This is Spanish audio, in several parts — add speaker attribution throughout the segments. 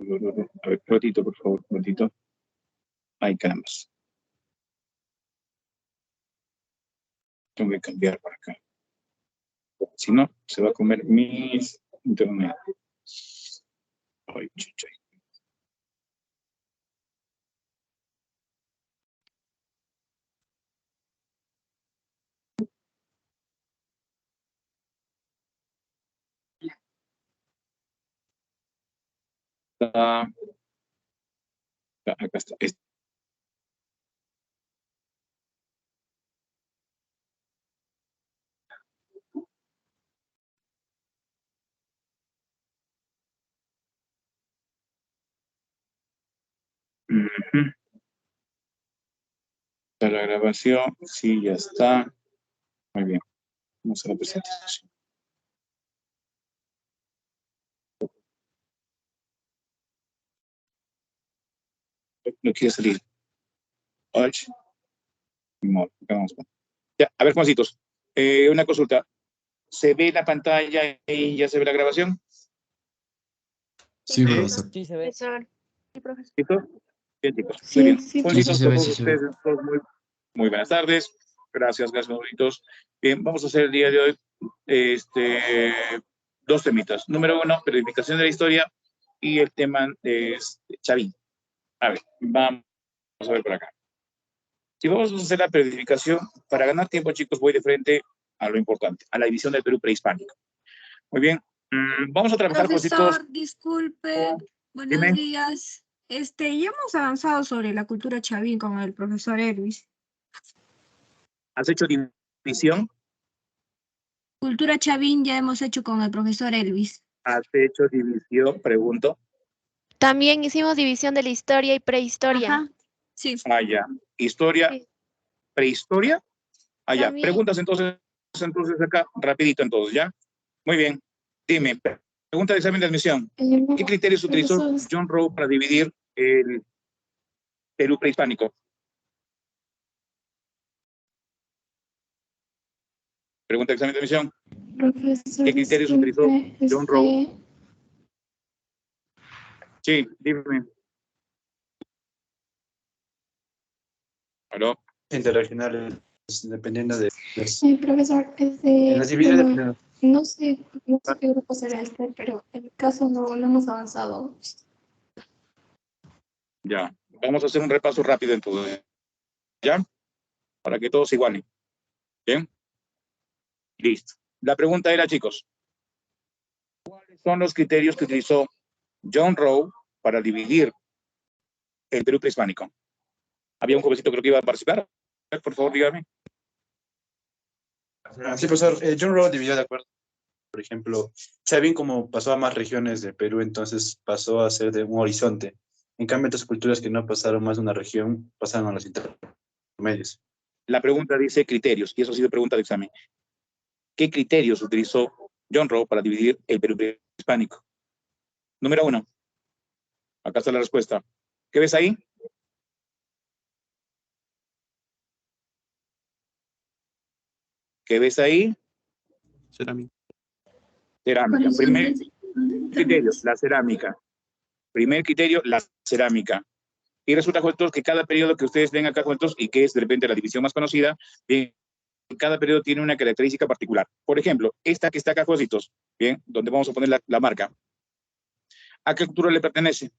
Speaker 1: A ver, ratito, por favor, ratito. Ay, caramba. Tengo que cambiar para acá. Si no, se va a comer mis internet. Ay, chucha. Acá está. Ujú. Está la grabación, sí, ya está. Muy bien. Vamos a la presentación. No quiere salir. Alt. No, acá vamos. Ya, a ver, Juancitos. Una consulta. ¿Se ve la pantalla y ya se ve la grabación?
Speaker 2: Sí, profesor.
Speaker 3: Sí, se ve.
Speaker 4: Sí, profesor.
Speaker 1: ¿Listo? Bien, chicos.
Speaker 4: Sí,
Speaker 1: Muy bien.
Speaker 4: sí.
Speaker 1: Juancitos,
Speaker 2: Sí, se ve,
Speaker 1: todos
Speaker 2: sí, se ve.
Speaker 1: ustedes, todos muy buenas tardes. Gracias, favoritos. Bien, vamos a hacer el día de hoy dos temitas. Número uno, periodificación de la historia, y el tema es Chavín. A ver, vamos a ver por acá. Si vamos a hacer la periodificación, para ganar tiempo, chicos, voy de frente a lo importante, a la división del Perú prehispánico. Muy bien. Vamos a trabajar,
Speaker 4: Profesor,
Speaker 1: Juancitos.
Speaker 4: disculpe. Buenos
Speaker 1: Dime.
Speaker 4: días. Ya hemos avanzado sobre la cultura chavín con el profesor Elvis.
Speaker 1: ¿Has hecho división?
Speaker 4: Cultura chavín ya hemos hecho con el profesor Elvis.
Speaker 1: ¿Has hecho división? Pregunto.
Speaker 5: También hicimos división de la historia y prehistoria.
Speaker 4: Ajá. Sí.
Speaker 1: Ah, ya. Historia,
Speaker 5: Sí.
Speaker 1: prehistoria. Ah, ya.
Speaker 5: También.
Speaker 1: Preguntas entonces acá, rapidito entonces, ¿ya? Muy bien. Dime, pregunta de examen de admisión. ¿Qué criterios utilizó John Rowe para dividir el Perú prehispánico? Pregunta de examen de admisión.
Speaker 6: Profesor,
Speaker 1: ¿Qué criterios utilizó
Speaker 6: disculpe,
Speaker 1: John Rowe? Sí, dime. ¿Aló?
Speaker 2: Interregionales, dependiendo de
Speaker 6: Sí, profesor,
Speaker 2: en las divididas dependiendo.
Speaker 6: no sé qué grupo será este, pero en mi caso no hemos avanzado.
Speaker 1: Ya. Vamos a hacer un repaso rápido entonces. ¿Ya? Para que todos se igualen. ¿Bien? Listo. La pregunta era, chicos, ¿cuáles son los criterios que utilizó John Rowe para dividir el Perú prehispánico? Había un jovencito creo que iba a participar. Por favor, dígame.
Speaker 2: Sí, profesor. John Rowe dividió de acuerdo. Por ejemplo, Chavín, como pasó a más regiones de Perú, entonces pasó a ser de un horizonte. En cambio, otras culturas que no pasaron más de una región, pasaron a los intermedios.
Speaker 1: La pregunta dice criterios, y eso ha sido pregunta de examen. ¿Qué criterios utilizó John Rowe para dividir el Perú prehispánico? Número uno. Acá está la respuesta. ¿Qué ves ahí? ¿Qué ves ahí?
Speaker 2: Cerámica.
Speaker 1: Cerámica. Primer criterio, la cerámica. Primer criterio, la cerámica. Y resulta, juntos, que cada periodo que ustedes ven acá, juntos, y que es de repente la división más conocida, bien, cada periodo tiene una característica particular. Por ejemplo, esta que está acá, Jositos, bien, donde vamos a poner la marca. ¿A qué cultura le pertenece?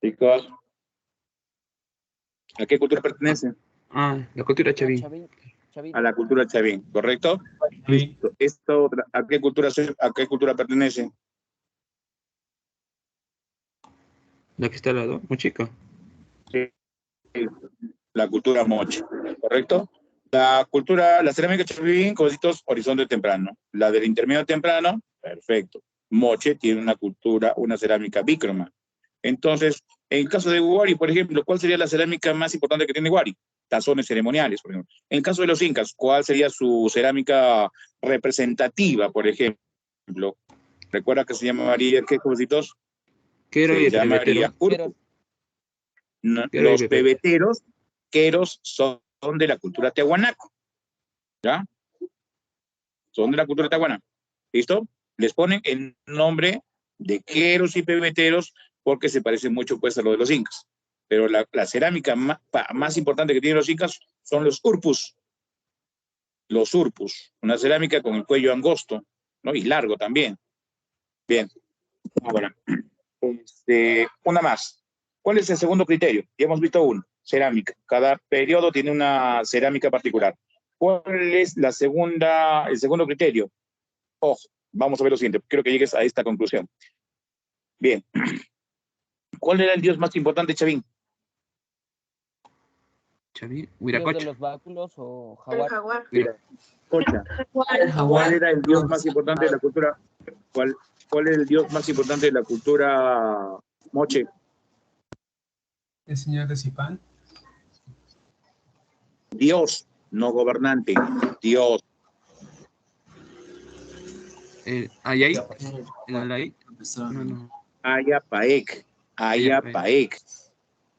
Speaker 1: Chicos, ¿a qué cultura pertenece?
Speaker 2: La cultura Chavín.
Speaker 3: Chavín.
Speaker 1: A la cultura chavín, ¿correcto?
Speaker 2: Sí.
Speaker 1: Esta otra, ¿a qué cultura pertenece?
Speaker 2: La que está al lado, Mochica.
Speaker 1: Sí, la cultura moche, ¿correcto? La cerámica chavín, cositos, horizonte temprano. La del intermedio temprano, perfecto. Moche tiene una cultura, una cerámica bícroma. Entonces, en el caso de Huari, por ejemplo, ¿cuál sería la cerámica más importante que tiene Huari? Tazones ceremoniales, por ejemplo. En el caso de los incas, ¿cuál sería su cerámica representativa, por ejemplo? ¿Recuerda que se llamaría qué, cositos?
Speaker 2: ¿Qué era
Speaker 1: Se
Speaker 2: el
Speaker 1: llamaría
Speaker 2: heredero?
Speaker 3: Quero y
Speaker 1: Los
Speaker 3: Pepe.
Speaker 1: pebeteros, queros, son de la cultura tehuanaco. ¿Ya? Son de la cultura tehuana. ¿Listo? Les ponen el nombre de queros y pebeteros porque se parece mucho pues a lo de los incas. Pero la cerámica más importante que tienen los incas son los urpus. Los urpus. Una cerámica con el cuello angosto, ¿no? Y largo también. Bien. Ahora, una más. ¿Cuál es el segundo criterio? Ya hemos visto uno, cerámica. Cada periodo tiene una cerámica particular. ¿Cuál es el segundo criterio? Ojo, vamos a ver lo siguiente. Quiero que llegues a esta conclusión. Bien. ¿Cuál era el dios más importante, Chavín?
Speaker 3: Chavín,
Speaker 7: ¿Dios de
Speaker 3: Huiracocha.
Speaker 7: los báculos o
Speaker 6: El
Speaker 7: jaguar?
Speaker 6: jaguar.
Speaker 1: Cocha. ¿Cuál era el dios más importante de la cultura? ¿Cuál es el dios más importante de la cultura moche?
Speaker 8: El señor de Zipán.
Speaker 1: Dios, no gobernante. Dios.
Speaker 3: Ayay. El Alay. No.
Speaker 1: Ayapaek. Ayapaek.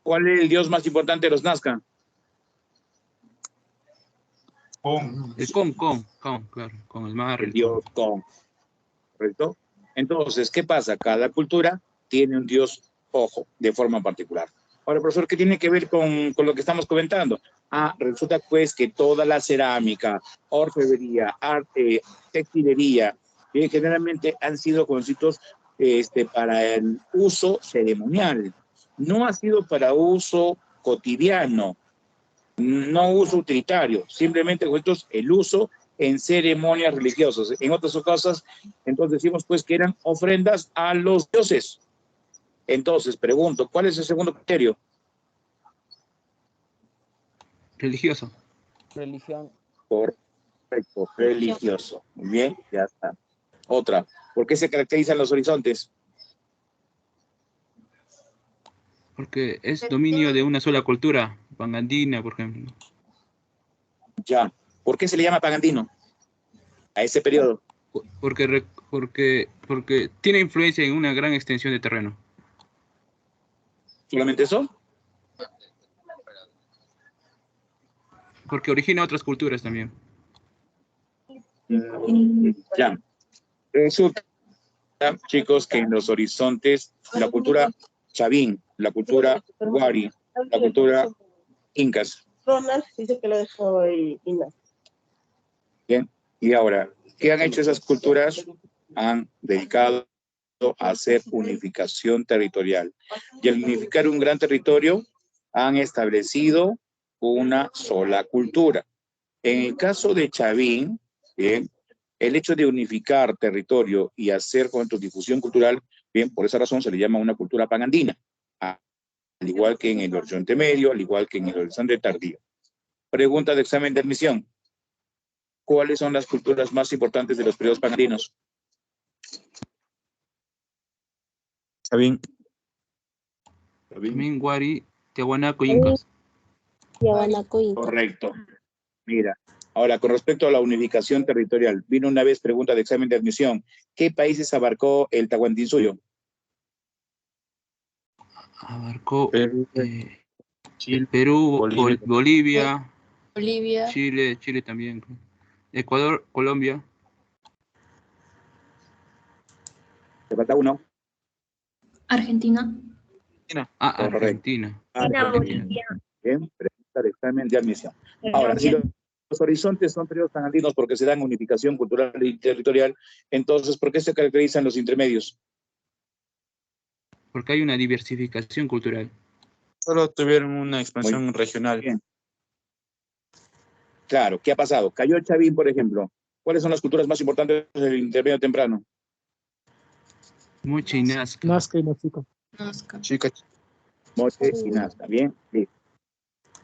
Speaker 1: ¿Cuál es el dios más importante de los Nazca?
Speaker 3: El Com, claro. Con el mar.
Speaker 1: El dios Con. ¿Correcto? Entonces, ¿qué pasa? Cada cultura tiene un dios, ojo, de forma particular. Ahora, profesor, ¿qué tiene que ver con lo que estamos comentando? Resulta pues que toda la cerámica, orfebrería, arte, textilería, generalmente han sido conocidos para el uso ceremonial. No ha sido para uso cotidiano, no uso utilitario, simplemente el uso en ceremonias religiosas. En otras cosas, entonces decimos pues que eran ofrendas a los dioses. Entonces, pregunto, ¿cuál es el segundo criterio?
Speaker 3: Religioso.
Speaker 7: Religión.
Speaker 1: Correcto, religioso. Muy bien, ya está. Otra, ¿por qué se caracterizan los horizontes?
Speaker 3: Porque es dominio de una sola cultura, pangandina, por ejemplo.
Speaker 1: Ya. ¿Por qué se le llama pagandino a ese periodo?
Speaker 3: Porque tiene influencia en una gran extensión de terreno.
Speaker 1: ¿Solamente eso?
Speaker 3: Porque origina otras culturas también.
Speaker 1: Ya. Resulta, chicos, que en los horizontes, la cultura chavín, la cultura guari, la cultura incas.
Speaker 9: Ronald dice que lo dejó el Ina.
Speaker 1: Bien. Y ahora, ¿qué han hecho esas culturas? Han dedicado a hacer unificación territorial. Y al unificar un gran territorio, han establecido una sola cultura. En el caso de Chavín, bien, el hecho de unificar territorio y hacer con tu difusión cultural, bien, por esa razón se le llama una cultura pangandina, al igual que en el Horizonte Medio, al igual que en el Horizonte Tardío. Pregunta de examen de admisión. ¿Cuáles son las culturas más importantes de los periodos pangandinos? Chavín.
Speaker 3: También Guari, Tiahuanaco, Incas.
Speaker 1: Correcto. Mira, ahora con respecto a la unificación territorial, vino una vez pregunta de examen de admisión. ¿Qué países abarcó el Tahuantinsuyo?
Speaker 3: Abarcó
Speaker 2: Chile,
Speaker 3: Perú,
Speaker 2: Bolivia.
Speaker 3: Bolivia, Chile también. Ecuador, Colombia.
Speaker 1: ¿Te falta uno?
Speaker 6: Argentina.
Speaker 3: Argentina.
Speaker 6: Bolivia.
Speaker 1: Bien, pregunta de examen de admisión. Ahora, si los horizontes son periodos pangandinos porque se dan unificación cultural y territorial, entonces, ¿por qué se caracterizan los intermedios?
Speaker 3: Porque hay una diversificación cultural.
Speaker 2: Solo tuvieron una expansión regional.
Speaker 1: Bien. Claro, ¿qué ha pasado? Cayó el Chavín, por ejemplo. ¿Cuáles son las culturas más importantes del intermedio temprano?
Speaker 3: Moche y Nazca.
Speaker 8: Nazca y Mexico.
Speaker 2: Chica.
Speaker 1: Moche y Nazca, bien. Listo.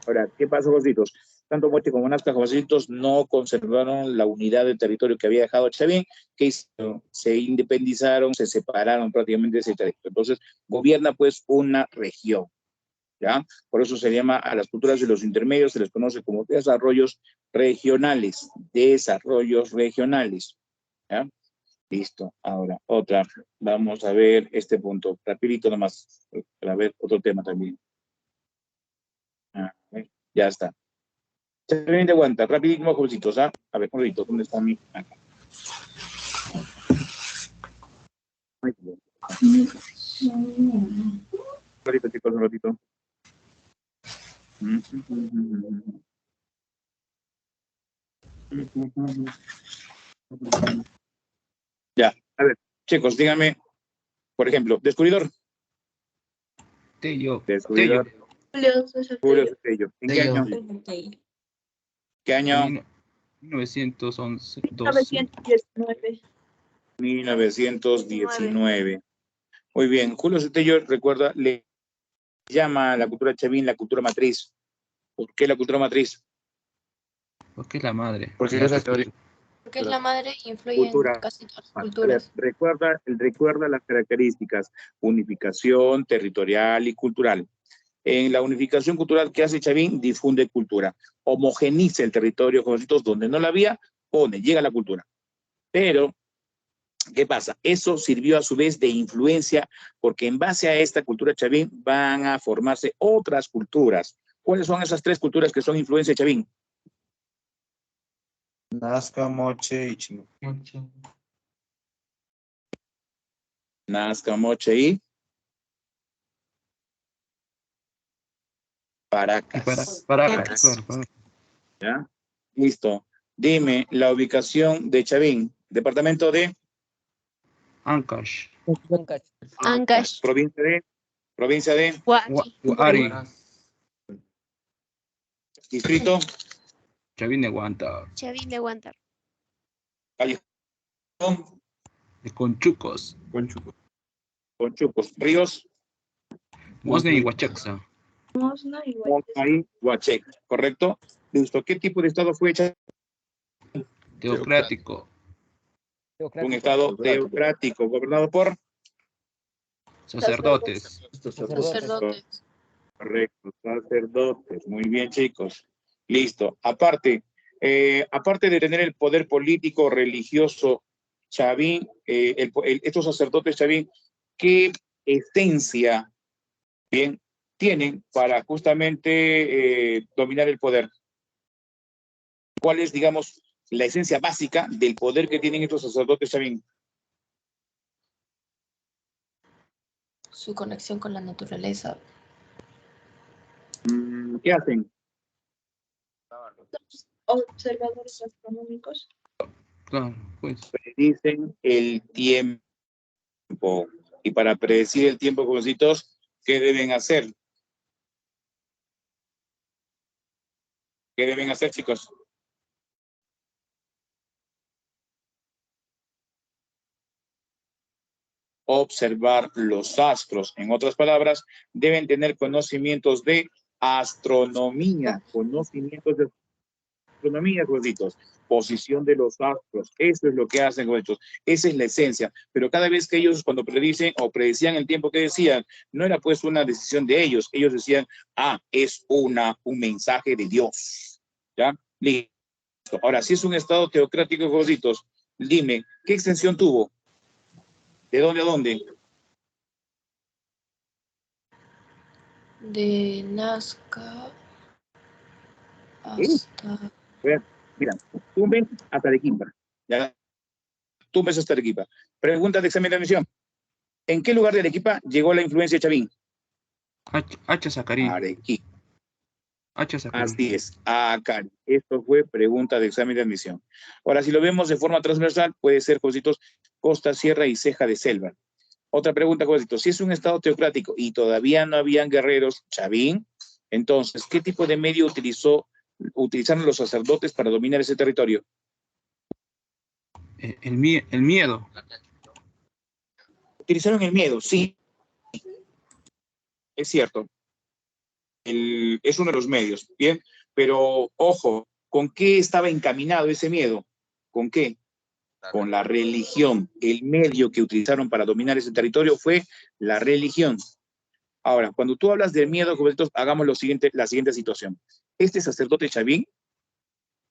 Speaker 1: Ahora, ¿qué pasó, Jositos? Tanto Moche como Nazca, Jositos, no conservaron la unidad del territorio que había dejado Chavín, que se independizaron, se separaron prácticamente de ese territorio. Entonces, gobierna pues una región, ¿ya? Por eso se llama a las culturas de los intermedios, se les conoce como desarrollos regionales, ¿ya? Listo. Ahora, otra. Vamos a ver este punto. Rapidito nomás, para ver otro tema también. Ya está. Chavín de Huántar, rapidísimo, jovencitos, ¿ah? A ver, un ratito, ¿dónde está mi? Acá. Un ratito, chicos, un ratito. Ya, a ver, chicos, díganme, por ejemplo, descubridor.
Speaker 3: Tello.
Speaker 1: Descubridor.
Speaker 6: Julio César
Speaker 1: Julio
Speaker 6: Tello.
Speaker 1: Tello. ¿En qué año? ¿Qué año?
Speaker 3: 1911,
Speaker 9: 1919.
Speaker 1: 1919. Muy bien, Julio Sotello, recuerda, le llama a la cultura chavín la cultura matriz. ¿Por qué la cultura matriz?
Speaker 3: Porque es la madre.
Speaker 2: Porque
Speaker 3: de
Speaker 2: es la
Speaker 3: las
Speaker 2: teoría.
Speaker 3: culturas.
Speaker 5: Porque es la madre y influye en
Speaker 1: Cultura.
Speaker 5: casi todas las
Speaker 1: A ver,
Speaker 5: culturas.
Speaker 1: recuerda las características, unificación territorial y cultural. En la unificación cultural que hace Chavín, difunde cultura. Homogeniza el territorio, jovencitos, donde no la había, llega la cultura. Pero, ¿qué pasa? Eso sirvió a su vez de influencia, porque en base a esta cultura Chavín van a formarse otras culturas. ¿Cuáles son esas tres culturas que son influencia de Chavín?
Speaker 2: Nazca, Moche y Chino.
Speaker 1: Nazca, Moche y Paracas.
Speaker 3: Paracas, claro, Paracas.
Speaker 1: ¿Ya? Listo. Dime la ubicación de Chavín, departamento de
Speaker 3: Ancash.
Speaker 5: Ancash.
Speaker 1: provincia de
Speaker 5: Huachi.
Speaker 3: Huari.
Speaker 1: distrito,
Speaker 3: Chavín de Huántar.
Speaker 5: Chavín de Huántar.
Speaker 1: callejón,
Speaker 3: De Conchucos.
Speaker 1: Conchucos, ríos,
Speaker 3: Mosne y Huachaxa.
Speaker 9: Mosna y
Speaker 1: ahí, Huachec, ¿correcto? Listo. ¿Qué tipo de estado fue Chavín?
Speaker 3: Teocrático.
Speaker 1: Un estado teocrático, gobernado por
Speaker 3: Sacerdotes.
Speaker 5: Sacerdotes.
Speaker 1: correcto, sacerdotes. Muy bien, chicos. Listo. Aparte de tener el poder político, religioso, Chavín, estos sacerdotes Chavín, ¿qué esencia bien tienen para justamente dominar el poder? ¿Cuál es, digamos, la esencia básica del poder que tienen estos sacerdotes Chavín?
Speaker 5: Su conexión con la naturaleza.
Speaker 1: ¿Qué hacen?
Speaker 9: observadores astronómicos.
Speaker 3: Claro, pues.
Speaker 1: Predicen el tiempo. Y para predecir el tiempo, jovencitos, ¿qué deben hacer? ¿Qué deben hacer, chicos? Observar los astros. En otras palabras, deben tener conocimientos de astronomía, conocimientos de astronomía, jovencitos. Posición de los astros. Eso es lo que hacen, jovencitos. Esa es la esencia. Pero cada vez que ellos, cuando predicen o predecían el tiempo que decían, no era pues una decisión de ellos. Ellos decían, es un mensaje de Dios. ¿Ya? Listo. Ahora, si es un estado teocrático, jovencitos, dime, ¿qué extensión tuvo? ¿De dónde a dónde?
Speaker 5: De Nazca hasta...
Speaker 1: Mira, Tumbes hasta Arequipa. ¿Ya? Tumbes hasta Arequipa. Pregunta de examen de admisión. ¿En qué lugar de Arequipa llegó la influencia de Chavín?
Speaker 3: Hacha Zacarín.
Speaker 1: Arequipa.
Speaker 3: Hacha Zacarín.
Speaker 1: Así es, acá. Esto fue pregunta de examen de admisión. Ahora, si lo vemos de forma transversal, puede ser, cositos, costa, sierra y ceja de selva. Otra pregunta, cositos, si es un estado teocrático y todavía no habían guerreros, Chavín, entonces, ¿qué tipo de medio utilizaron los sacerdotes para dominar ese territorio?
Speaker 3: El miedo.
Speaker 1: Utilizaron el miedo, sí. Es cierto. Es uno de los medios, ¿bien? Pero, ojo, ¿con qué estaba encaminado ese miedo? ¿Con qué? Con la religión. El medio que utilizaron para dominar ese territorio fue la religión. Ahora, cuando tú hablas del miedo, jovencitos, hagamos la siguiente situación. Este sacerdote Chavín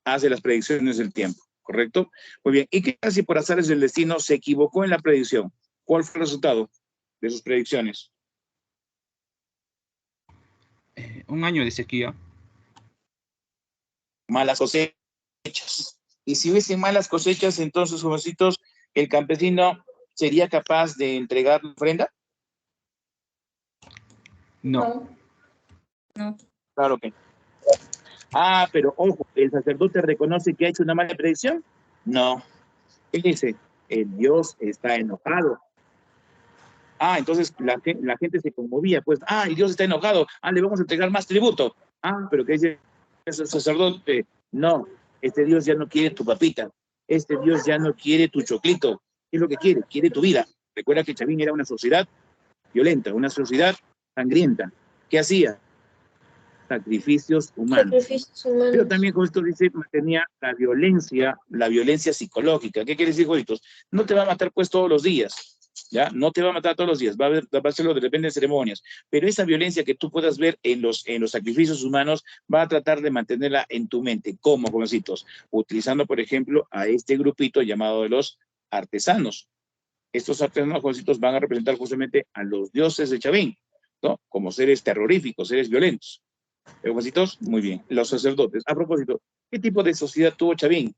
Speaker 1: hace las predicciones del tiempo, ¿correcto? Muy bien. ¿Y qué si por azares del destino se equivocó en la predicción? ¿Cuál fue el resultado de sus predicciones?
Speaker 3: Un año de sequía.
Speaker 1: malas cosechas. Y si hubiesen malas cosechas, entonces, jovencitos, el campesino sería capaz de entregar la ofrenda.
Speaker 3: No.
Speaker 4: No.
Speaker 1: Claro que no. Ah, pero ojo, ¿el sacerdote reconoce que ha hecho una mala predicción? No. Él dice, el Dios está enojado. Ah, entonces la gente se conmovía, pues, el Dios está enojado, le vamos a entregar más tributo. Pero ¿qué dice ese sacerdote? No, este Dios ya no quiere tu papita, este Dios ya no quiere tu choclito. ¿Qué es lo que quiere? Quiere tu vida. Recuerda que Chavín era una sociedad violenta, una sociedad sangrienta. ¿Qué hacía? Sacrificios humanos.
Speaker 9: Sacrificios humanos.
Speaker 1: Pero también, como esto dice, mantenía la violencia psicológica. ¿Qué quiere decir, Joditos? No te va a matar pues todos los días, ¿ya? No te va a matar todos los días, va a hacerlo de repente en ceremonias. Pero esa violencia que tú puedas ver en los sacrificios humanos, va a tratar de mantenerla en tu mente. ¿Cómo, jovencitos? Utilizando, por ejemplo, a este grupito llamado de los artesanos. Estos artesanos, jovencitos, van a representar justamente a los dioses de Chavín, ¿no? Como seres terroríficos, seres violentos. Jovencitos, muy bien. Los sacerdotes. A propósito, ¿qué tipo de sociedad tuvo Chavín?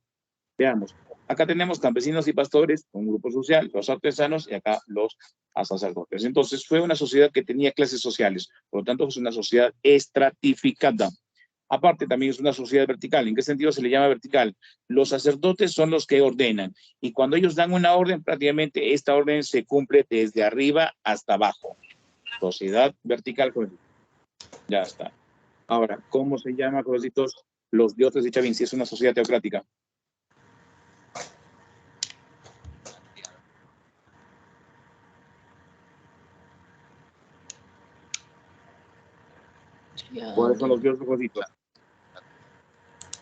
Speaker 1: Veamos. Acá tenemos campesinos y pastores, un grupo social, los artesanos y acá los sacerdotes. Entonces, fue una sociedad que tenía clases sociales. Por lo tanto, es una sociedad estratificada. Aparte, también es una sociedad vertical. ¿En qué sentido se le llama vertical? Los sacerdotes son los que ordenan. Y cuando ellos dan una orden, prácticamente esta orden se cumple desde arriba hasta abajo. Sociedad vertical. Ya está. Ahora, ¿cómo se llama, jovencitos, los dioses de Chavín si es una sociedad teocrática? ¿Cuáles son los dioses, jovencitos?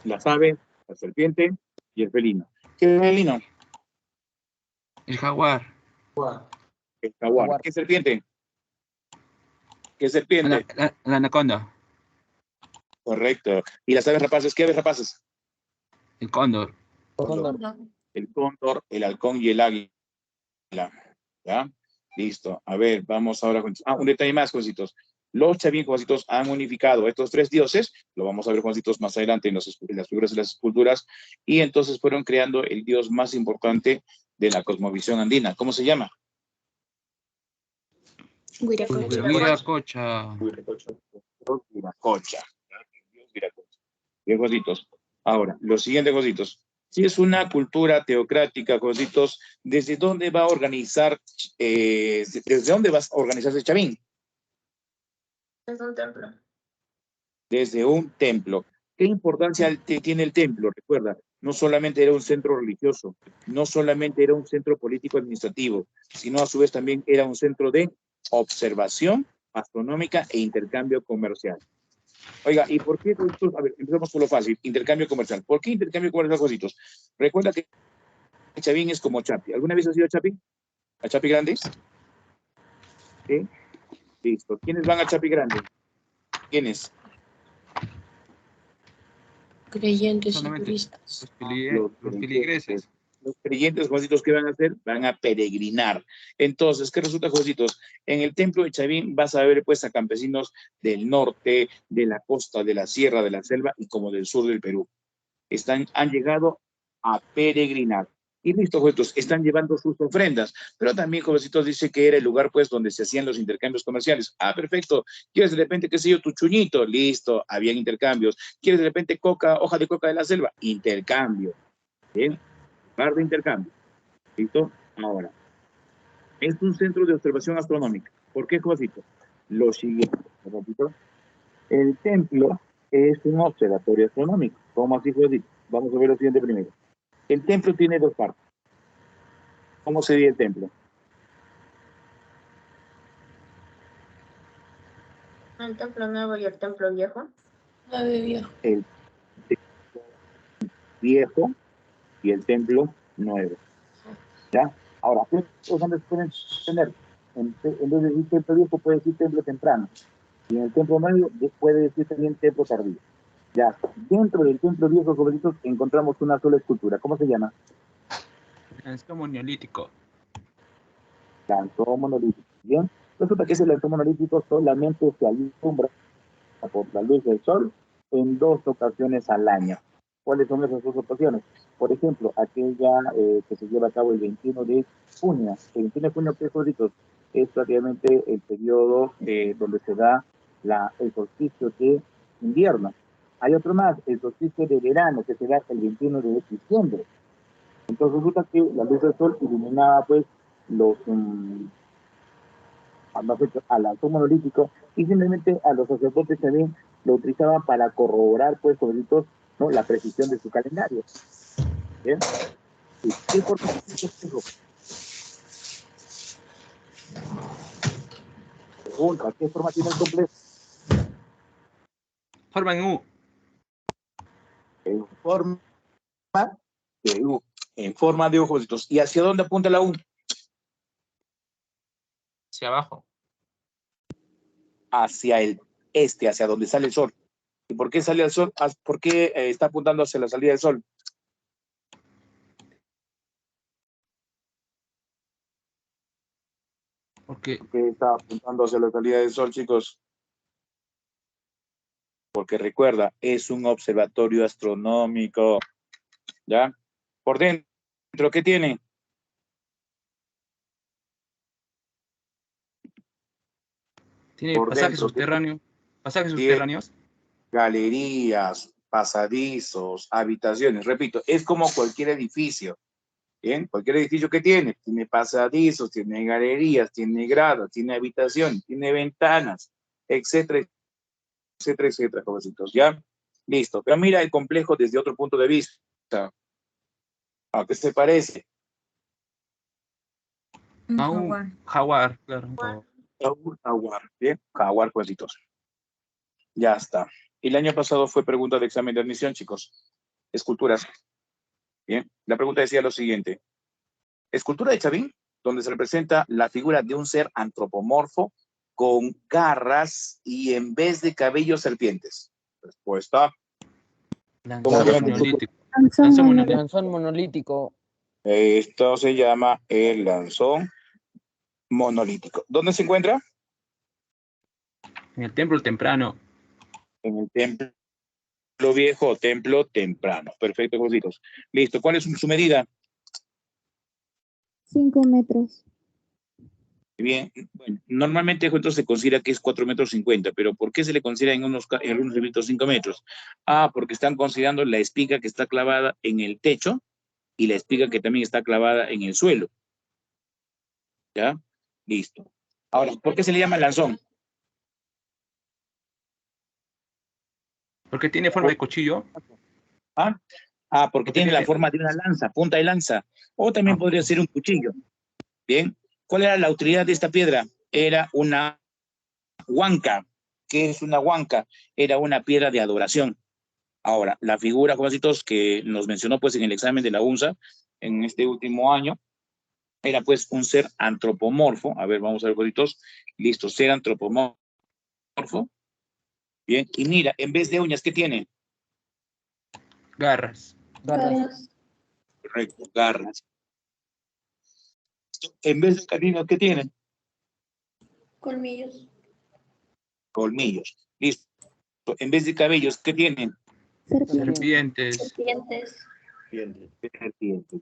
Speaker 1: Las aves, la serpiente y el felino. ¿Qué felino?
Speaker 3: El jaguar.
Speaker 1: El jaguar. ¿Qué serpiente? ¿Qué serpiente?
Speaker 3: La anaconda.
Speaker 1: Correcto. ¿Y las aves rapaces? ¿Qué aves rapaces?
Speaker 3: El cóndor.
Speaker 1: El cóndor, el halcón y el águila. ¿Ya? Listo. A ver, vamos ahora con... un detalle más, jovencitos. Los Chavín, jovencitos, han unificado estos tres dioses, lo vamos a ver, jovencitos, más adelante en las figuras de las esculturas, y entonces fueron creando el dios más importante de la cosmovisión andina. ¿Cómo se llama?
Speaker 3: Huiracocha.
Speaker 1: Huiracocha. Bien, jovencitos. Ahora, los siguientes, jovencitos. Si es una cultura teocrática, jovencitos, ¿desde dónde va a organizar, desde dónde va a organizarse Chavín?
Speaker 9: Es un templo.
Speaker 1: Desde un templo. ¿Qué importancia tiene el templo? Recuerda, no solamente era un centro religioso, no solamente era un centro político-administrativo, sino a su vez también era un centro de observación astronómica e intercambio comercial. Oiga, ¿y por qué? A ver, empezamos por lo fácil, intercambio comercial. ¿Por qué intercambio comercial, cositos? Recuerda que Chavín es como Chapi. ¿Alguna vez has ido a Chapi? ¿A Chapi Grande? ¿Sí? Listo. ¿Quiénes van a Chapi Grande? ¿Quiénes?
Speaker 9: Creyentes y
Speaker 3: Solamente
Speaker 9: turistas.
Speaker 3: los feligreses.
Speaker 1: Los creyentes, jovencitos, ¿qué van a hacer? Van a peregrinar. Entonces, ¿qué resulta, jovencitos? En el templo de Chavín vas a ver pues a campesinos del norte, de la costa, de la sierra, de la selva y como del sur del Perú. Han llegado a peregrinar. Y listo, jovencitos, están llevando sus ofrendas. Pero también, jovencitos, dice que era el lugar pues donde se hacían los intercambios comerciales. Perfecto. ¿Quieres de repente, qué sé yo, tu chuñito? Listo, habían intercambios. ¿Quieres de repente hoja de coca de la selva? Intercambio. Bien. Par de intercambio. ¿Listo? Ahora, es un centro de observación astronómica. ¿Por qué, jovencito? Lo siguiente, jovencito. El templo es un observatorio astronómico. ¿Cómo así, jovencito? Vamos a ver lo siguiente primero. El templo tiene dos partes. ¿Cómo se divide el templo?
Speaker 9: El templo nuevo y el templo viejo. Viejo.
Speaker 1: El templo viejo y el templo nuevo. ¿Ya? Ahora, ¿qué otros nombres pueden tener? En vez de decir templo viejo, puede decir templo temprano. Y en el templo nuevo puede decir también templo tardío. Ya, dentro del templo viejo, jovencitos, encontramos una sola escultura. ¿Cómo se llama?
Speaker 3: Lanzón neolítico.
Speaker 1: Lanzón monolítico. Bien, resulta que ese lanzón monolítico solamente se alumbra por la luz del sol en 2 ocasiones al año. ¿Cuáles son esas dos ocasiones? Por ejemplo, aquella que se lleva a cabo el 21 de junio. El 21 de junio, ¿qué favoritos? Es prácticamente el periodo donde se da el solsticio de invierno. Hay otro más, el solsticio de verano, que se da el 21 de diciembre. Entonces resulta que la luz del sol iluminaba pues los al lanzón monolítico y simplemente a los sacerdotes también lo utilizaban para corroborar pues favoritos, ¿no? La precisión de su calendario. ¿Bien? ¿Y qué forma tiene el complejo? Pregunta, ¿qué forma tiene el complejo?
Speaker 3: Forma en U.
Speaker 1: En forma de U. En forma de ojos. ¿Y hacia dónde apunta la U?
Speaker 3: Hacia abajo.
Speaker 1: Hacia el este, hacia donde sale el sol. ¿Y por qué sale el sol? ¿Por qué está apuntando hacia la salida del sol?
Speaker 3: Porque
Speaker 1: ¿Por qué está apuntando hacia la salida del sol, chicos? Porque recuerda, es un observatorio astronómico. ¿Ya? Por dentro, ¿qué tiene?
Speaker 3: tiene
Speaker 1: Por
Speaker 3: pasajes
Speaker 1: dentro,
Speaker 3: subterráneos. Pasajes
Speaker 1: tiene
Speaker 3: subterráneos.
Speaker 1: galerías, pasadizos, habitaciones. Repito, es como cualquier edificio. ¿Bien? Cualquier edificio que tiene pasadizos, tiene galerías, tiene gradas, tiene habitaciones, tiene ventanas, etcétera, etcétera, etcétera, jovencitos. ¿Ya? Listo. Pero mira el complejo desde otro punto de vista. ¿A qué se parece?
Speaker 3: A un jaguar, claro.
Speaker 1: A un jaguar. ¿Bien? Jaguar, jovencitos. Ya está. Y el año pasado fue pregunta de examen de admisión, chicos. Esculturas. Bien. La pregunta decía lo siguiente. Escultura de Chavín, donde se representa la figura de un ser antropomorfo con garras y en vez de cabellos serpientes. Respuesta.
Speaker 3: Lanzón monolítico.
Speaker 7: Lanzón monolítico.
Speaker 1: Esto se llama el lanzón monolítico. ¿Dónde se encuentra?
Speaker 3: En el templo temprano.
Speaker 1: En el templo viejo o templo temprano. Perfecto, chicos. Listo. ¿Cuál es su medida?
Speaker 6: 5 metros.
Speaker 1: Bien, bueno, normalmente entonces se considera que es 4,50 metros, pero ¿por qué se le considera en algunos libritos 5 metros? Ah, porque están considerando la espiga que está clavada en el techo y la espiga que también está clavada en el suelo. ¿Ya? Listo. Ahora, ¿por qué se le llama lanzón?
Speaker 3: Porque tiene forma de cuchillo.
Speaker 1: Porque tiene la forma de una lanza, punta de lanza. O también podría ser un cuchillo. Bien. ¿Cuál era la utilidad de esta piedra? Era una huanca. ¿Qué es una huanca? Era una piedra de adoración. Ahora, la figura, jovencitos, que nos mencionó pues en el examen de la UNSA en este último año, era pues un ser antropomorfo. A ver, vamos a ver, jovencitos. Listo, ser antropomorfo. Bien, y mira, en vez de uñas, ¿qué tiene?
Speaker 3: Garras.
Speaker 1: Correcto, garras. En vez de caninos, ¿qué tiene?
Speaker 6: Colmillos.
Speaker 1: Colmillos. Listo. En vez de cabellos, ¿qué tienen?
Speaker 3: Serpientes.
Speaker 1: Serpientes.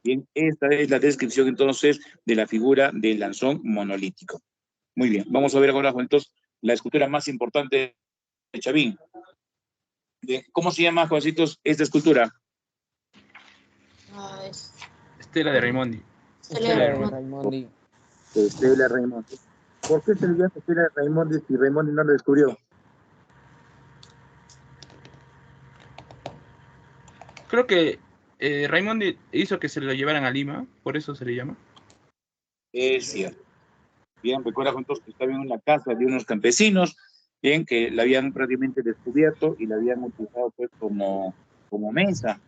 Speaker 1: Bien, esta es la descripción entonces de la figura del lanzón monolítico. Muy bien, vamos a ver ahora juntos la escultura más importante de Chavín. Bien, ¿cómo se llama, jovencitos, esta escultura?
Speaker 3: Estela de Raimondi.
Speaker 7: Estela de Raimondi.
Speaker 1: Estela Raimondi. ¿Por qué se le llama Estela de Raimondi si Raimondi no lo descubrió?
Speaker 3: Creo que Raimondi hizo que se lo llevaran a Lima, por eso se le llama.
Speaker 1: Es cierto. Bien, recuerda juntos que estaba en una casa de unos campesinos, bien, que la habían prácticamente descubierto y la habían utilizado pues como mesa,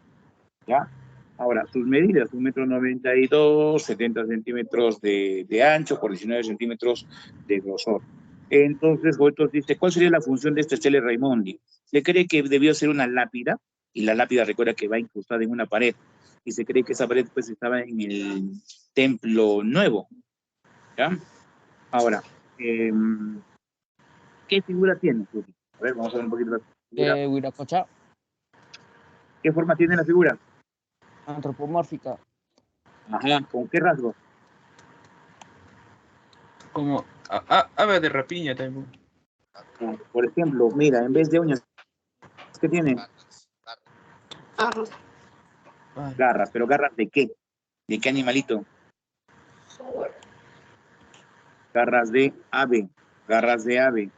Speaker 1: ¿ya? Ahora, sus medidas, 1,92 m, 70 centímetros de ancho por 19 centímetros de grosor. Entonces, Goetos dice, ¿cuál sería la función de esta Estela Raimondi? Se cree que debió ser una lápida, y la lápida recuerda que va incrustada en una pared, y se cree que esa pared pues estaba en el templo nuevo, ¿ya? Ahora, ¿qué figura tiene? A ver, vamos a ver un poquito la figura.
Speaker 7: De Huiracocha.
Speaker 1: ¿Qué forma tiene la figura?
Speaker 7: Antropomórfica.
Speaker 1: Ajá, ¿con qué rasgo?
Speaker 3: Como ave de rapiña también.
Speaker 1: Por ejemplo, mira, en vez de uñas, ¿qué tiene?
Speaker 6: Arroz.
Speaker 3: Ay,
Speaker 1: Garras, pero ¿garras de qué? ¿De qué animalito? Garras de ave, garras de ave.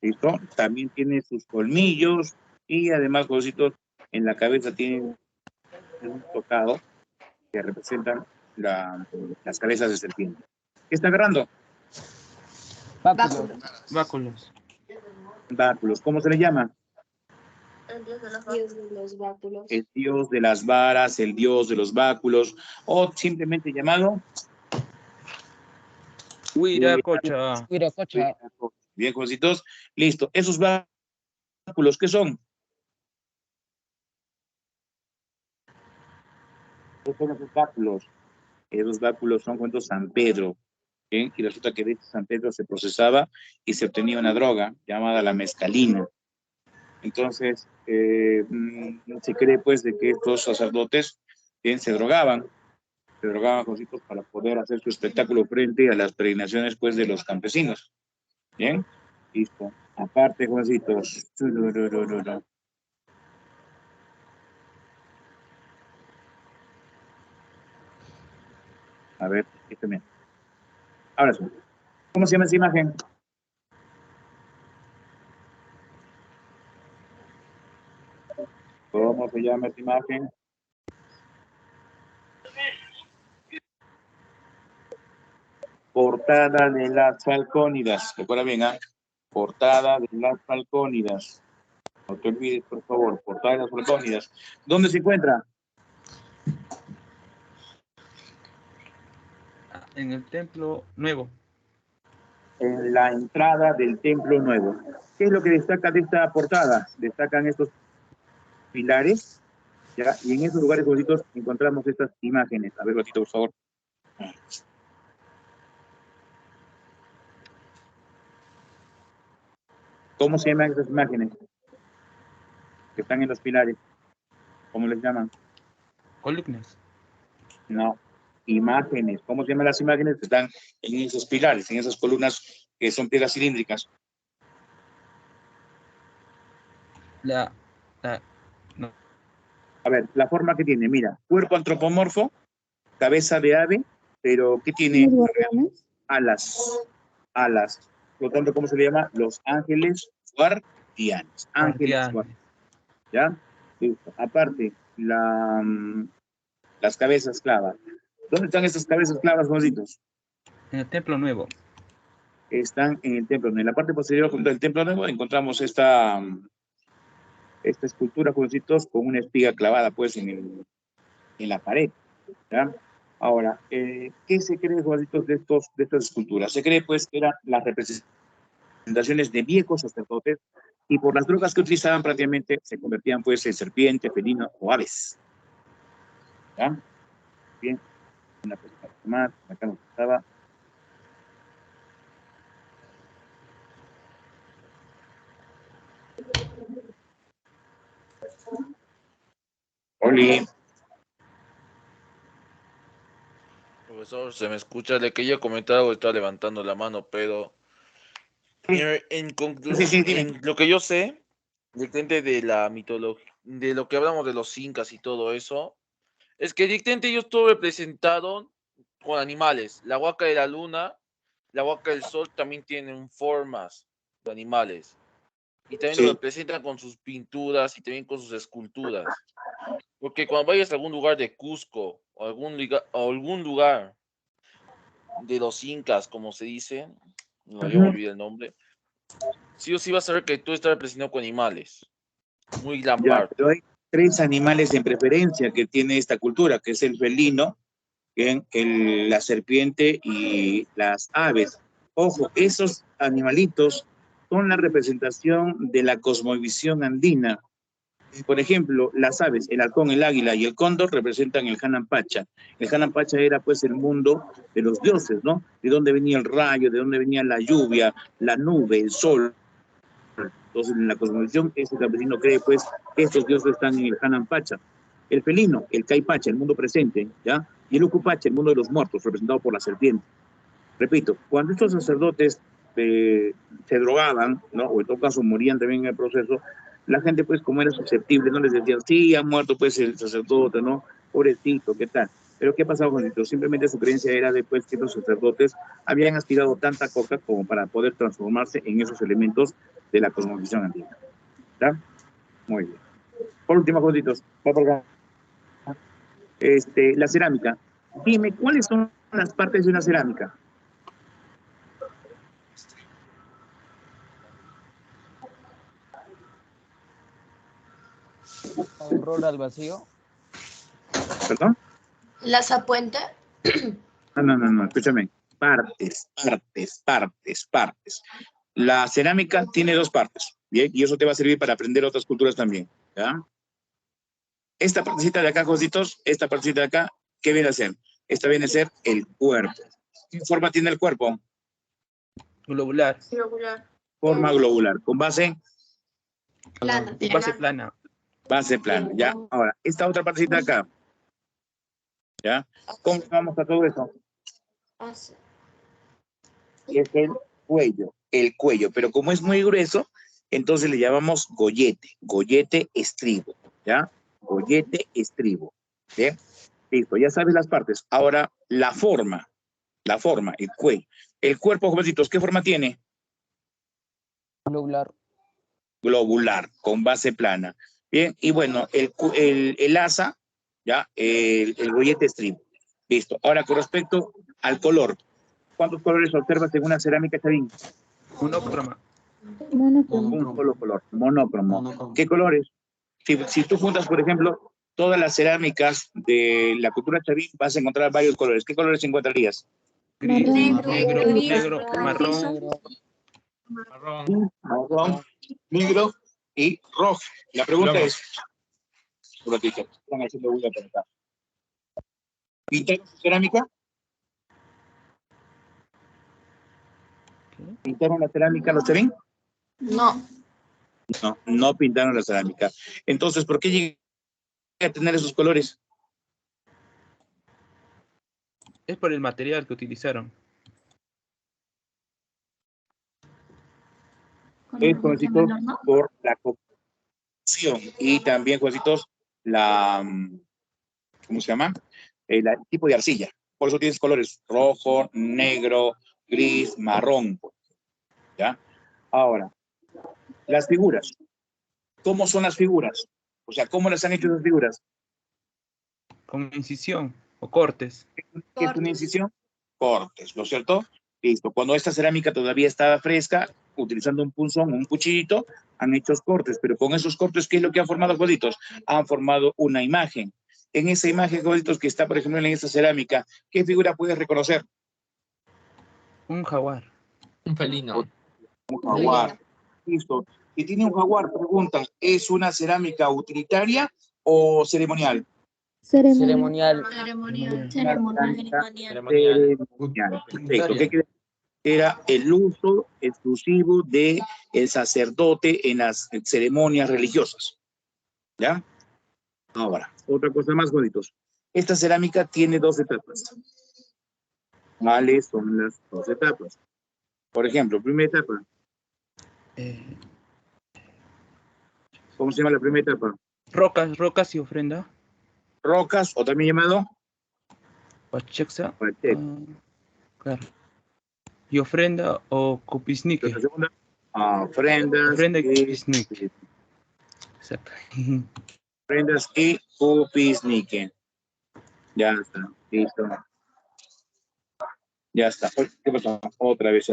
Speaker 1: ¿Listo? También tiene sus colmillos y además, cositos, en la cabeza tiene un tocado que representan las cabezas de serpiente. ¿Qué está agarrando?
Speaker 7: Báculo.
Speaker 3: báculos.
Speaker 1: Báculos. ¿Cómo se le llama?
Speaker 9: El dios de los
Speaker 6: Dios de los báculos.
Speaker 1: El dios de las varas, el dios de los báculos, o simplemente llamado
Speaker 3: Huiracocha.
Speaker 7: Huiracocha.
Speaker 1: Bien, jovencitos. Listo. Esos báculos, ¿qué son? ¿Qué son esos báculos? Esos báculos son cuentos San Pedro. ¿Bien? Y resulta que de este San Pedro se procesaba y se obtenía una droga llamada la mescalina. Entonces, se cree pues de que estos sacerdotes bien, se drogaban cositos para poder hacer su espectáculo frente a las peregrinaciones pues de los campesinos. Bien, listo. Aparte, jovencitos. A ver, este. Ahora sí. ¿Cómo se llama esa imagen? ¿Cómo se llama esta imagen? Portada de las Falcónidas. Recuerda bien, ¿ah? Portada de las Falcónidas. No te olvides, por favor. Portada de las Falcónidas. ¿Dónde se encuentra?
Speaker 3: En el templo nuevo.
Speaker 1: En la entrada del Templo Nuevo. ¿Qué es lo que destaca de esta portada? Destacan estos pilares, ¿ya? Y en esos lugares bonitos encontramos estas imágenes. A ver, Batito, por favor. ¿Cómo se llaman esas imágenes? Que están en los pilares. ¿Cómo les llaman?
Speaker 3: Columnas.
Speaker 1: No. Imágenes. ¿Cómo se llaman las imágenes que están en esos pilares, en esas columnas que son piedras cilíndricas?
Speaker 3: No.
Speaker 1: A ver, la forma que tiene, mira, cuerpo antropomorfo, cabeza de ave, pero ¿qué tiene? Alas. Por lo tanto, ¿cómo se le llama? Los ángeles guardianes. Ángeles guardianes. ¿Ya? Listo. Aparte, las cabezas clavas. ¿Dónde están estas cabezas clavas, jovencitos?
Speaker 3: En el templo nuevo.
Speaker 1: Están en el templo. En la parte posterior del templo nuevo encontramos esta escultura, jovencitos, con una espiga clavada, pues, en la pared. ¿Ya? Ahora, ¿qué se cree, jovencitos, de estas esculturas? Se cree, pues, que eran las representaciones de viejos sacerdotes y por las drogas que utilizaban prácticamente se convertían, pues, en serpiente, felino o aves. ¿Ya? Bien. Una cosa más, acá nos estaba. Oli.
Speaker 10: Profesor, se me escucha. Le quería comentar algo, estaba levantando la mano, pero en conclusión, en lo que yo sé, directamente de la mitología, de lo que hablamos de los incas y todo eso, es que directamente ellos todo representaron con animales. La huaca de la luna, la huaca del sol también tienen formas de animales. Y también lo representan con sus pinturas y también con sus esculturas. Porque cuando vayas a algún lugar de Cusco o algún lugar de los incas, como se dice, no, yo me olvidé el nombre, sí o sí vas a ver que tú estás representado con animales. Muy gran parte.
Speaker 1: Pero hay 3 animales en preferencia que tiene esta cultura, que es el felino, la serpiente y las aves. Ojo, esos animalitos son la representación de la cosmovisión andina. Por ejemplo, las aves, el halcón, el águila y el cóndor representan el Hanan Pacha. El Hanan Pacha era pues el mundo de los dioses, ¿no? De dónde venía el rayo, de dónde venía la lluvia, la nube, el sol. Entonces, en la cosmovisión, este campesino cree pues que estos dioses están en el Hanan Pacha. El felino, el caipacha, el mundo presente, ¿ya? Y el ucupacha, el mundo de los muertos, representado por la serpiente. Repito, cuando estos sacerdotes se drogaban, ¿no? O en todo caso morían también en el proceso, la gente, pues, como era susceptible, no les decían, sí, ha muerto, pues, el sacerdote, ¿no? Pobrecito, ¿qué tal? Pero ¿qué pasaba con esto? Simplemente su creencia era después que los sacerdotes habían aspirado tanta coca como para poder transformarse en esos elementos de la cosmovisión antigua. ¿Está? Muy bien. Por último, Jositos, va por acá. La cerámica. Dime, ¿cuáles son las partes de una cerámica?
Speaker 7: Un rol al vacío.
Speaker 1: ¿Perdón?
Speaker 6: ¿La zapuente?
Speaker 1: No, escúchame. Partes. La cerámica tiene dos partes, ¿bien? Y eso te va a servir para aprender otras culturas también, ¿ya? Esta partecita de acá, Jositos, esta partecita de acá, ¿qué viene a ser? Esta viene a ser el cuerpo. ¿Qué forma tiene el cuerpo?
Speaker 3: Globular.
Speaker 9: Globular.
Speaker 1: Forma globular, con base
Speaker 6: Plana.
Speaker 3: Base plana.
Speaker 1: base plana, ¿ya? Ahora, esta otra partecita de acá, ¿ya? ¿Cómo vamos a todo eso? Es el cuello, pero como es muy grueso, entonces le llamamos gollete estribo, ¿ya? Gollete estribo, ¿bien? Listo, ya sabes las partes. Ahora, la forma, el cuello. El cuerpo, jovencitos, ¿qué forma tiene?
Speaker 7: Globular.
Speaker 1: Globular, con base plana. Bien, y bueno, el asa, ¿ya? El gollete estribo. Listo. Ahora, con respecto al color, ¿cuántos colores observas en una cerámica, Chavín?
Speaker 3: Monócroma.
Speaker 1: Un solo color, monócromo. ¿Qué colores? Si tú juntas, por ejemplo, todas las cerámicas de la cultura chavín, vas a encontrar varios colores. ¿Qué colores encontrarías?
Speaker 3: Gris,
Speaker 4: Negro,
Speaker 3: negro,
Speaker 4: rojizo.
Speaker 3: marrón.
Speaker 1: Negro y rojo. La pregunta es, un ratito, están haciendo bulla por acá. ¿Pintaron su cerámica? ¿Pintaron la cerámica los chavín?
Speaker 6: No.
Speaker 1: No pintaron la cerámica. Entonces, ¿por qué llegué a tener esos colores?
Speaker 3: Es por el material que utilizaron.
Speaker 1: Es, jovencitos, por la cocción y también, jovencitos, ¿cómo se llama? El tipo de arcilla. Por eso tienes colores rojo, negro, gris, marrón. ¿Ya? Ahora, las figuras. ¿Cómo son las figuras? O sea, ¿cómo las han hecho esas figuras?
Speaker 3: Con incisión o cortes.
Speaker 1: ¿Qué es una incisión? Cortes, ¿no es cierto? Listo. Cuando esta cerámica todavía estaba fresca, utilizando un punzón o un cuchillito, han hecho cortes, pero con esos cortes, ¿qué es lo que han formado, Joditos? Han formado una imagen. En esa imagen, Joditos, que está, por ejemplo, en esta cerámica, ¿qué figura puedes reconocer?
Speaker 3: Un jaguar.
Speaker 8: Un felino.
Speaker 1: Un jaguar. Listo. Y tiene un jaguar, pregunta, ¿es una cerámica utilitaria o ceremonial?
Speaker 7: Ceremonial.
Speaker 1: Ceremonial. Perfecto. ¿Qué quiere? Era el uso exclusivo de el sacerdote en las ceremonias religiosas. ¿Ya? Ahora, otra cosa más, bonitos. Esta cerámica tiene dos etapas. ¿Cuáles son las dos etapas? Por ejemplo, primera etapa. ¿Cómo se llama la primera etapa?
Speaker 3: Rocas y ofrenda.
Speaker 1: Rocas, o también llamado
Speaker 3: Pachexa.
Speaker 1: Pacheco.
Speaker 3: Claro. Y ofrenda o cupisnique.
Speaker 1: La segunda, ofrendas.
Speaker 3: Ofrenda y cupisnique. Exacto.
Speaker 1: Ofrendas y cupisnique. Ya está, listo. Ya está. ¿Qué pasó? Otra vez.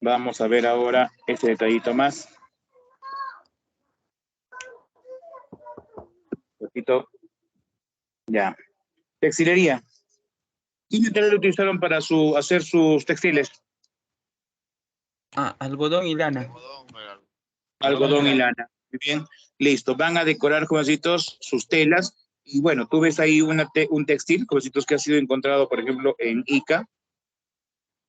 Speaker 1: Vamos a ver ahora este detallito más. Un poquito. Ya. Textilería. ¿Qué material utilizaron para hacer sus textiles?
Speaker 3: Algodón y lana.
Speaker 1: Algodón y lana. Muy bien. Listo. Van a decorar, jovencitos, sus telas. Y bueno, tú ves ahí un textil, jovencitos, que ha sido encontrado, por ejemplo, en Ica.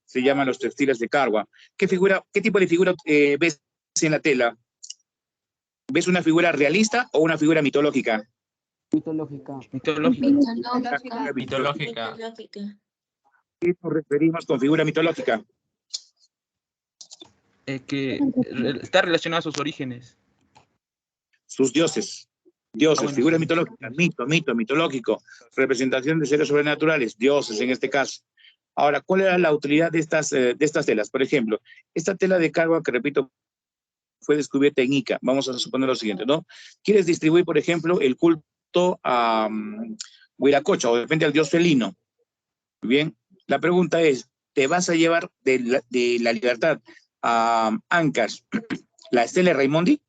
Speaker 1: Se llaman los textiles de Carwa. ¿Qué tipo de figura ves en la tela? ¿Ves una figura realista o una figura mitológica?
Speaker 7: Mitológica.
Speaker 3: Mitológica.
Speaker 9: Mitológica.
Speaker 1: ¿Qué nos referimos con figura mitológica?
Speaker 3: Está relacionado a sus orígenes.
Speaker 1: Sus dioses. Dioses,
Speaker 3: bueno,
Speaker 1: figura
Speaker 3: sí.
Speaker 1: mitológica, mitológico, representación de seres sobrenaturales, dioses en este caso. Ahora, ¿cuál era la utilidad de estas telas? Por ejemplo, esta tela de carga que, repito, fue descubierta en Ica. Vamos a suponer lo siguiente, ¿no? Quieres distribuir, por ejemplo, el culto a Huiracocha, o de repente al dios felino. Bien, la pregunta es, ¿te vas a llevar de la libertad a Ancash la estela de Raimondi?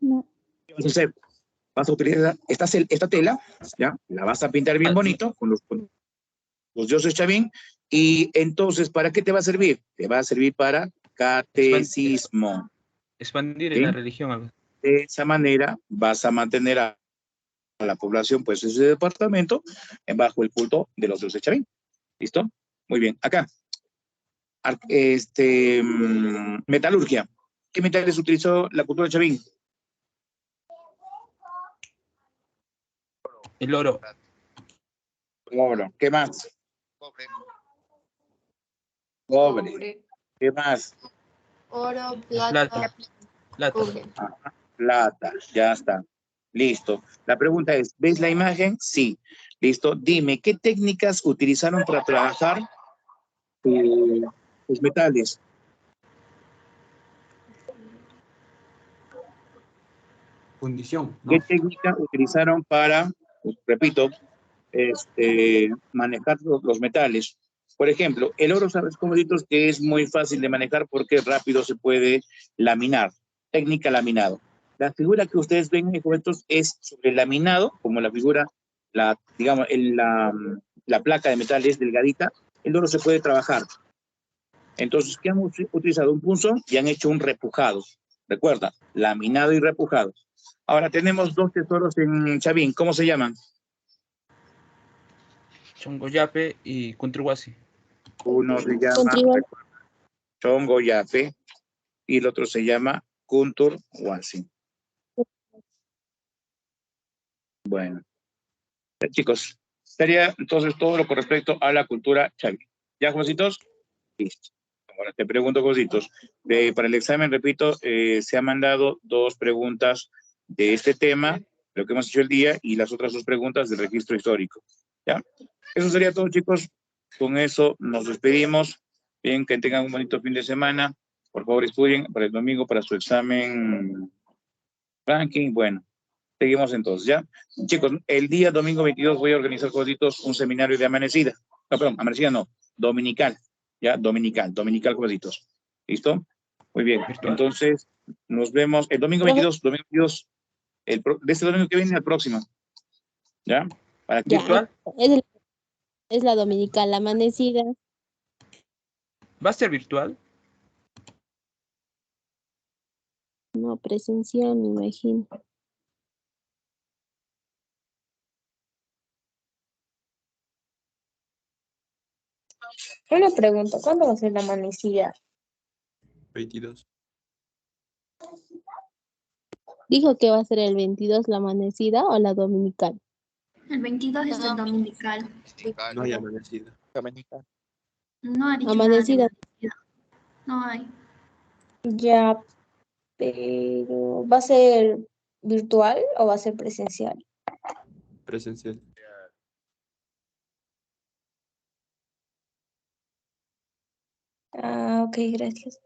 Speaker 6: No.
Speaker 1: ¿Qué vas a hacer? Vas a utilizar esta tela, ¿ya? La vas a pintar bien bonito con los dioses Chavín, y entonces, ¿para qué te va a servir? Te va a servir para catecismo.
Speaker 3: Expandir
Speaker 1: ¿Sí?
Speaker 3: la religión.
Speaker 1: De esa manera vas a mantener a la población, pues, ese departamento bajo el culto de los dioses Chavín. ¿Listo? Muy bien. Acá. Metalurgia. ¿Qué metales utilizó la cultura Chavín?
Speaker 3: El oro.
Speaker 1: Oro. ¿Qué más? Cobre. ¿Qué más?
Speaker 9: Oro,
Speaker 3: Plata.
Speaker 1: Plata. Ya está. Listo. La pregunta es, ¿ves la imagen? Sí. Listo. Dime, ¿qué técnicas utilizaron para trabajar los metales?
Speaker 8: Fundición. No.
Speaker 1: ¿Qué técnica utilizaron para, pues, repito, manejar los metales? Por ejemplo, el oro, sabes, comoditos, que es muy fácil de manejar porque rápido se puede laminar. Técnica laminado. La figura que ustedes ven, estos, es sobre laminado, como la figura, digamos, la placa de metal es delgadita, el oro se puede trabajar. Entonces, ¿qué han utilizado? Un punzón y han hecho un repujado. Recuerda, laminado y repujado. Ahora tenemos dos tesoros en Chavín. ¿Cómo se llaman?
Speaker 3: Chongoyape y Kunturhuasi.
Speaker 1: Uno se llama Chongoyape y el otro se llama Kunturhuasi. Bueno, ya, chicos, sería entonces todo lo con respecto a la cultura Chavín. ¿Ya, jovencitos? Listo. Ahora te pregunto, cositos. Para el examen, repito, se han mandado 2 preguntas de este tema, lo que hemos hecho el día, y las otras 2 preguntas del registro histórico. ¿Ya? Eso sería todo, chicos. Con eso nos despedimos. Bien, que tengan un bonito fin de semana. Por favor, estudien para el domingo, para su examen ranking. Bueno, seguimos entonces, ¿ya? Chicos, el día domingo 22 voy a organizar, cositos, un seminario de amanecida. No, perdón, amanecida no, dominical. Ya, dominical, jovencitos. ¿Listo? Muy bien.
Speaker 3: Virtual.
Speaker 1: Entonces, nos vemos el domingo 22, de este domingo que viene al próximo. ¿Ya? ¿Para qué?
Speaker 3: ¿Virtual?
Speaker 6: Es la dominical, la amanecida.
Speaker 3: ¿Va a ser virtual?
Speaker 6: No, presencial, me imagino.
Speaker 9: Una pregunta, ¿cuándo va a ser la amanecida?
Speaker 8: 22.
Speaker 6: Dijo que va a ser el 22 la amanecida o la dominical.
Speaker 4: El 22 es el dominical.
Speaker 8: No hay amanecida.
Speaker 4: No ha dicho
Speaker 6: Amanecida.
Speaker 4: nada de amanecida. No hay.
Speaker 9: Ya, pero ¿va a ser virtual o va a ser presencial?
Speaker 8: Presencial.
Speaker 9: Ah, ok, gracias.